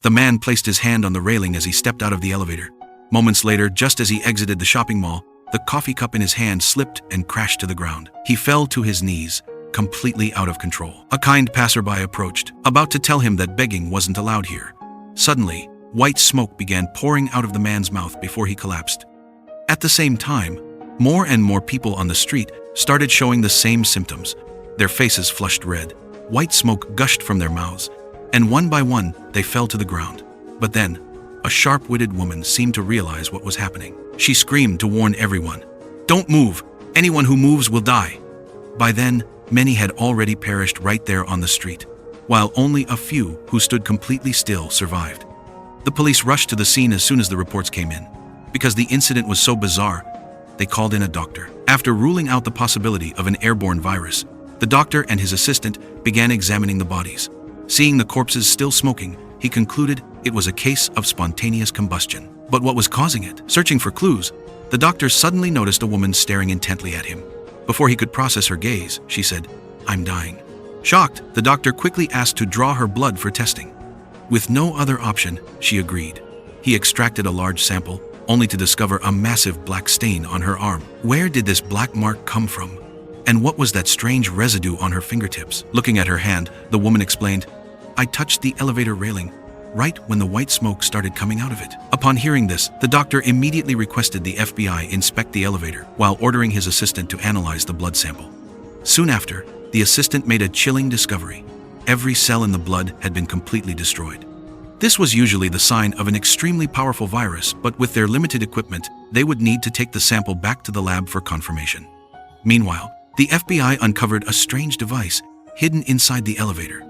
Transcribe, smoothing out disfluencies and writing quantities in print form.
The man placed his hand on the railing as he stepped out of the elevator. Moments later, just as he exited the shopping mall, the coffee cup in his hand slipped and crashed to the ground. He fell to his knees, completely out of control. A kind passerby approached, about to tell him that begging wasn't allowed here. Suddenly, white smoke began pouring out of the man's mouth before he collapsed. At the same time, more and more people on the street started showing the same symptoms. Their faces flushed red, white smoke gushed from their mouths, and one by one they fell to the ground. But then, a sharp-witted woman seemed to realize what was happening. She screamed to warn everyone, "Don't move! Anyone who moves will die!" By then, many had already perished right there on the street, while only a few who stood completely still survived. The police rushed to the scene as soon as the reports came in. Because the incident was so bizarre, they called in a doctor. After ruling out the possibility of an airborne virus, the doctor and his assistant began examining the bodies. Seeing the corpses still smoking, he concluded it was a case of spontaneous combustion. But what was causing it? Searching for clues, the doctor suddenly noticed a woman staring intently at him. Before he could process her gaze, she said, "I'm dying." Shocked, the doctor quickly asked to draw her blood for testing. With no other option, she agreed. He extracted a large sample, only to discover a massive black stain on her arm. Where did this black mark come from? And what was that strange residue on her fingertips? Looking at her hand, the woman explained, "I touched the elevator railing right when the white smoke started coming out of it." Upon hearing this, the doctor immediately requested the FBI inspect the elevator, while ordering his assistant to analyze the blood sample. Soon after, the assistant made a chilling discovery. Every cell in the blood had been completely destroyed. This was usually the sign of an extremely powerful virus, but with their limited equipment, they would need to take the sample back to the lab for confirmation. Meanwhile, the FBI uncovered a strange device hidden inside the elevator.